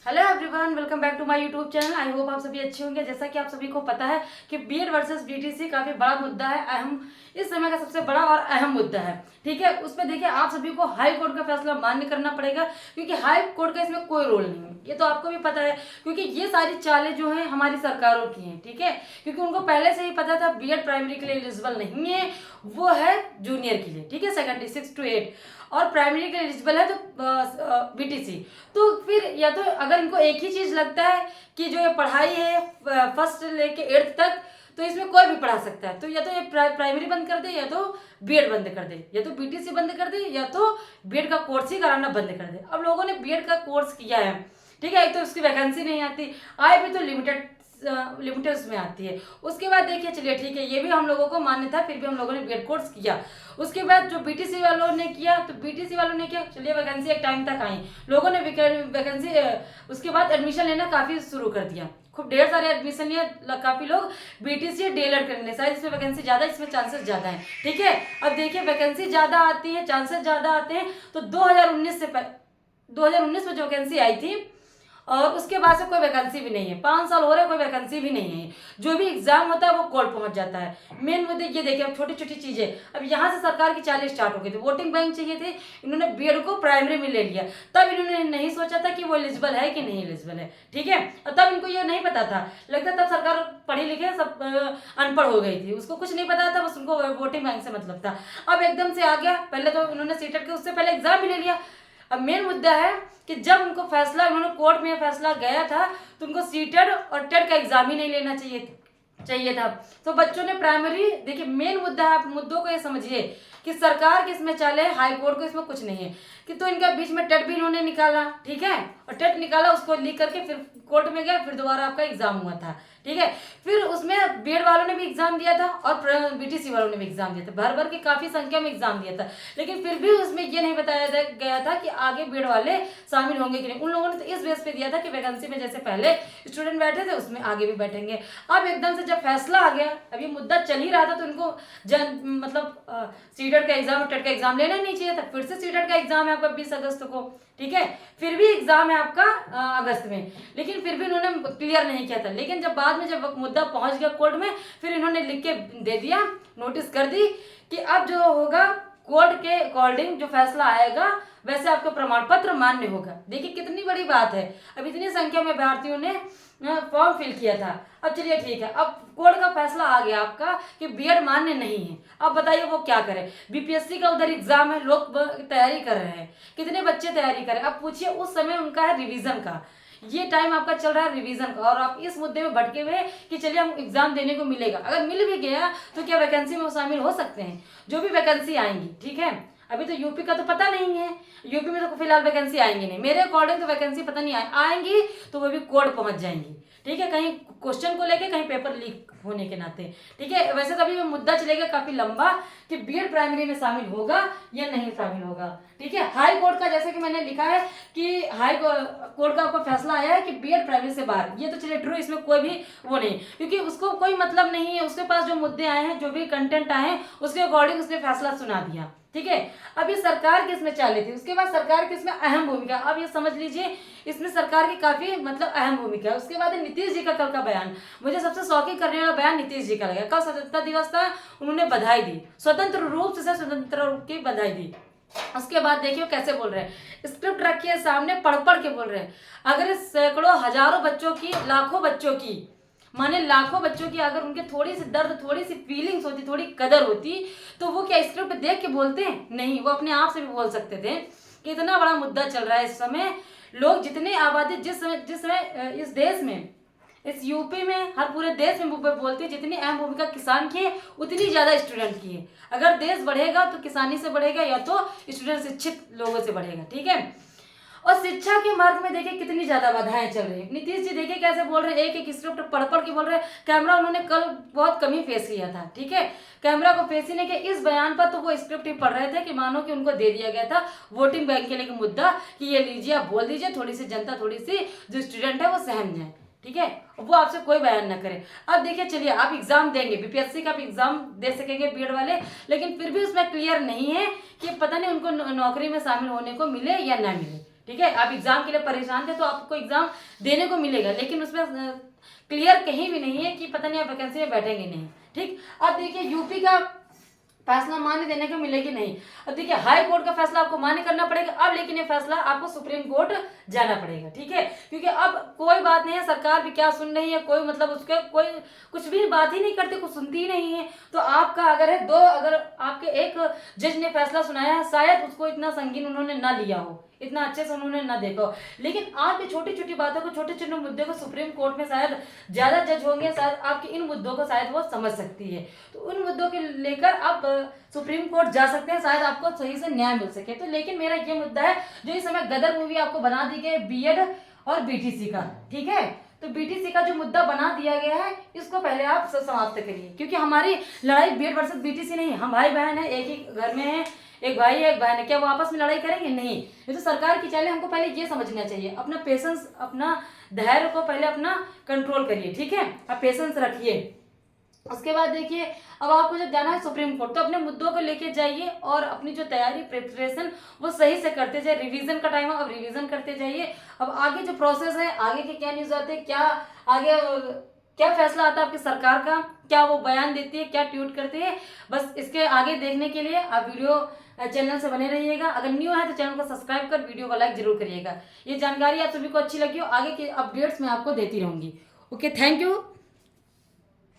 Hello everyone, welcome back to my YouTube channel. I hope आप सभी अच्छे होंगे। जैसा कि आप सभी को पता है कि बीएड वर्सेस बीटीसी काफी बड़ा मुद्दा है, अहम इस समय का सबसे बड़ा और अहम मुद्दा है। ठीक है, उसमें देखिए आप सभी को हाई कोर्ट का फैसला मान्य करना पड़ेगा, क्योंकि हाई कोर्ट का इसमें कोई रोल नहीं है। ये तो आपको भी पता है, क्योंकि ये सारी चालें जो हैं हमारी सरकारों की हैं। ठीक है, क्योंकि उनको पहले से ही पता था बीएड प्राइमरी के लिए एलिजिबल नहीं है, वो है जूनियर के लिए। ठीक है, सेकेंडरी 6 to 8 और प्राइमरी के लिए एलिजिबल है तो बीटीसी। तो फिर या तो अगर इनको एक ही चीज लगता है कि जो ये पढ़ाई है फर्स्ट लेके 8th तक, तो इसमें कोई भी पढ़ा सकता है, तो या तो ये प्राइमरी बंद कर दे, या तो बीएड बंद कर दे, या तो बीटीसी बंद कर दे, या तो बीएड का कोर्स ही कराना बंद कर दे। अब लोगों ने बीएड का कोर्स किया है, ठीक है, एक तो उसकी वैकेंसी नहीं आती, आए भी तो लिमिटेड उसमें आती है। उसके बाद देखिए, चलिए ठीक है, ये भी हम लोगों को मान्य था, फिर भी हम लोगों ने बीएड कोर्स किया। उसके बाद जो बीटीसी वालों ने किया, तो बीटीसी वालों ने किया, चलिए वैकेंसी एक टाइम तक आई, लोगों ने वैकेंसी उसके बाद एडमिशन लेना काफी शुरू कर दिया, खूब ढेर सारे एडमिशन लिए, काफी लोग बीटीसी डीएलएड करने, शायद इसमें वैकेंसी ज्यादा है, इसमें चांसेस ज्यादा है। ठीक है, अब देखिए वैकेंसी ज्यादा आती है, चांसेस ज्यादा आते हैं, तो 2019 में जो वैकेंसी आई थी और उसके बाद से कोई वैकेंसी भी नहीं है, 5 साल हो रहे कोई वैकेंसी भी नहीं है। जो भी एग्जाम होता है वो कोर्ट पहुंच जाता है। मेन मुद्दे ये देखिए, अब छोटी छोटी चीजें, अब यहाँ से सरकार की चालें स्टार्ट हो गई थी। वोटिंग बैंक चाहिए थे, इन्होंने बीएड को प्राइमरी में ले लिया। तब इन्होंने नहीं सोचा था कि वो एलिजिबल है कि नहीं एलिजिबल है। ठीक है, और तब इनको ये नहीं पता था, लगता तब सरकार पढ़ी लिखे सब अनपढ़ हो गई थी, उसको कुछ नहीं पता था, बस उनको वोटिंग बैंक से मतलब था। अब एकदम से आ गया, पहले तो उन्होंने सीटेट के उससे पहले एग्जाम भी ले लिया। अब मेन मुद्दा है कि जब उनको फैसला, उन्होंने कोर्ट में फैसला गया था, तो उनको सीटेट और टेट का एग्जाम ही नहीं लेना चाहिए था। तो बच्चों ने प्राइमरी, देखिए मेन मुद्दा है, आप मुद्दों को ये समझिए कि सरकार की इसमें चाले है, हाई कोर्ट को इसमें कुछ नहीं है कि, तो इनका बीच में टेट भी इन्होंने निकाला। ठीक है, और टेट निकाला, उसको लीक करके फिर कोर्ट में गया, फिर दोबारा आपका एग्जाम हुआ था। ठीक है, फिर उसमें बीएड वालों ने भी एग्जाम दिया था और बीटीसी वालों ने भी एग्जाम दिया था, भर भर के काफी संख्या में एग्जाम दिया था, लेकिन फिर भी उसमें ये नहीं बताया गया था कि आगे बीएड वाले शामिल होंगे कि नहीं। उन लोगों ने तो इस बेस पे दिया था कि वैकेंसी में जैसे पहले स्टूडेंट बैठे थे उसमें आगे भी बैठेंगे। अब एकदम से जब फैसला आ गया, अब ये मुद्दा चल ही रहा था, तो इनको मतलब सीटेट का एग्जाम और टेट का एग्जाम लेना नहीं चाहिए था। फिर से सीटेट का एग्जाम है आपका 20 अगस्त को। ठीक है, फिर भी एग्जाम है आपका अगस्त में, लेकिन फिर भी उन्होंने क्लियर नहीं किया था। लेकिन जब मुद्दा पहुंच गया कोर्ट में, फिर इन्होंने लिख के दे दिया, नोटिस कर दी कि अब जो होगा कोर्ट के अकॉर्डिंग जो फैसला आएगा वैसे आपका प्रमाण पत्र मान्य होगा। देखिए कितनी बड़ी बात है, अब इतनी संख्या में अभ्यर्थियों ने फॉर्म फिल किया था। अब चलिए ठीक है, अब कोर्ट का फैसला आ गया आपका कि बीएड मान्य नहीं है। अब बताइए वो क्या करे, बीपीएससी का उधर एग्जाम है, लोग तैयारी कर रहे हैं, कितने बच्चे तैयारी कर रहे हैं। अब पूछिए, उस समय उनका है रिवीजन का, ये टाइम आपका चल रहा है रिवीजन का, और आप इस मुद्दे में भटके हुए कि चलिए हम एग्जाम देने को मिलेगा। अगर मिल भी गया तो क्या वैकेंसी में वो शामिल हो सकते हैं, जो भी वैकेंसी आएंगी। ठीक है, अभी तो यूपी का तो पता नहीं है, यूपी में तो फिलहाल वैकेंसी आएंगी नहीं, मेरे अकॉर्डिंग तो वैकेंसी पता नहीं आएंगी तो वो भी कोर्ट पहुंच जाएंगी। ठीक है, कहीं क्वेश्चन को लेके, कहीं पेपर लीक होने के नाते। ठीक है, वैसे तो अभी मुद्दा चलेगा काफी लंबा कि बीएड प्राइमरी में शामिल होगा या नहीं शामिल होगा। ठीक है, हाई कोर्ट का जैसे कि मैंने लिखा है कि हाई कोर्ट का आपको फैसला आया है कि बीएड प्राइमरी से बाहर, ये तो चलिए ट्रू, इसमें कोई भी वो नहीं, क्योंकि उसको कोई मतलब नहीं है, उसके पास जो मुद्दे आए हैं, जो भी कंटेंट आए हैं, उसके अकॉर्डिंग उसने फैसला सुना दिया। ठीक है, अब ये सरकार की इसमें चाली थी, उसके बाद सरकार की इसमें अहम भूमिका, अब ये समझ लीजिए इसमें सरकार की काफी मतलब अहम भूमिका है। उसके बाद नीतीश जी का कल का बयान, मुझे सबसे शौकिंग करने वाला बयान नीतीश जी का लगा। कल स्वतंत्रता दिवस था, उन्होंने बधाई दी, स्वतंत्र रूप से स्वतंत्र रूप की बधाई दी। उसके बाद देखिए कैसे बोल रहे हैं, स्क्रिप्ट रखिए सामने, पढ़ पढ़ के बोल रहे हैं। अगर सैकड़ों हजारों बच्चों की, लाखों बच्चों की, माने लाखों बच्चों की अगर उनके थोड़ी सी दर्द, थोड़ी सी फीलिंग्स होती, थोड़ी कदर होती, तो वो क्या स्क्रिप्ट देख के बोलते हैं? नहीं, वो अपने आप से भी बोल सकते थे कि इतना बड़ा मुद्दा चल रहा है इस समय, लोग जितने आबादी जिस समय इस देश में, इस यूपी में, हर पूरे देश में बोलते हैं, जितनी अहम भूमिका किसान की है उतनी ज्यादा स्टूडेंट की है। अगर देश बढ़ेगा तो किसानी से बढ़ेगा, या तो स्टूडेंट शिक्षित लोगों से बढ़ेगा। ठीक है, और शिक्षा के मार्ग में देखिए कितनी ज्यादा बाधाएं चल रही है। नीतीश जी देखिए कैसे बोल रहे हैं, एक एक स्क्रिप्ट पढ़ पढ़ के बोल रहे हैं। कैमरा उन्होंने कल बहुत कम ही फेस किया था। ठीक है, कैमरा को फेस ही नहीं किया इस बयान पर, तो वो स्क्रिप्ट ही पढ़ रहे थे कि मानो कि उनको दे दिया गया था वोटिंग बैंक के लिए मुद्दा कि ये लीजिए, आप बोल दीजिए, थोड़ी सी जनता, थोड़ी सी जो स्टूडेंट है वो सहम जाए। ठीक है, वो आपसे कोई बयान ना करे। अब देखिए, चलिए आप एग्जाम देंगे, बीपीएससी का भी एग्जाम दे सकेंगे बीएड वाले, लेकिन फिर भी उसमें क्लियर नहीं है कि पता नहीं उनको नौकरी में शामिल होने को मिले या ना मिले। ठीक है, आप एग्जाम के लिए परेशान थे तो आपको एग्जाम देने को मिलेगा, लेकिन उसमें क्लियर कहीं भी नहीं है कि पता नहीं आप वैकेंसी में बैठेंगे नहीं। ठीक, अब देखिए यूपी का फैसला मान्य देने को मिलेगी नहीं। अब देखिए हाई कोर्ट का फैसला आपको मान्य करना पड़ेगा अब, लेकिन ये फैसला आपको सुप्रीम कोर्ट जाना पड़ेगा। ठीक है, क्योंकि अब कोई बात नहीं है, सरकार भी क्या सुन रही है, कोई मतलब उसके कोई कुछ भी बात ही नहीं करते, कुछ सुनती ही नहीं है। तो आपका अगर है अगर आपके एक जज ने फैसला सुनाया है, शायद उसको इतना संगीन उन्होंने ना लिया हो, इतना अच्छे से उन्होंने ना देखा हो, लेकिन आपकी छोटी छोटी बातों को, छोटे छोटे मुद्दे को सुप्रीम कोर्ट में शायद ज्यादा जज होंगे, शायद आपके इन मुद्दों को शायद वो समझ सकती है। तो उन मुद्दों के लेकर आप सुप्रीम कोर्ट जा सकते हैं, शायद आपको सही से न्याय मिल सके। तो लेकिन मेरा ये मुद्दा है जो इस समय गदर मूवी आपको बना दी गई बीएड और बीटीसी का। ठीक है, तो बीटीसी का जो मुद्दा बना दिया गया है इसको पहले आप समाप्त करिए, क्योंकि हमारी लड़ाई बीएड वर्सेस बीटीसी नहीं है, हम भाई बहन है, एक ही घर में है, एक भाई है एक बहन है, क्या वो आपस में लड़ाई करेंगे? नहीं। ये तो सरकार की चाल है, हमको पहले ये समझना चाहिए, अपना पेशेंस, अपना धैर्य को पहले अपना कंट्रोल करिए। ठीक है, आप पेशेंस रखिए। उसके बाद देखिए, अब आपको जब जाना है सुप्रीम कोर्ट तो अपने मुद्दों को लेके जाइए और अपनी जो तैयारी प्रिपरेशन वो सही से करते जाइए। रिवीजन का टाइम है, अब रिवीजन करते जाइए। अब आगे जो प्रोसेस है, आगे के क्या न्यूज आते हैं, क्या आगे क्या फैसला आता है आपकी सरकार का, क्या वो बयान देती है, क्या ट्वीट करती है, बस इसके आगे देखने के लिए आप वीडियो चैनल से बने रहिएगा। अगर न्यू है तो चैनल को सब्सक्राइब कर वीडियो को लाइक जरूर करिएगा। ये जानकारी आप सभी को अच्छी लगी हो, आगे के अपडेट्स मैं आपको देती रहूंगी। Okay, thank you.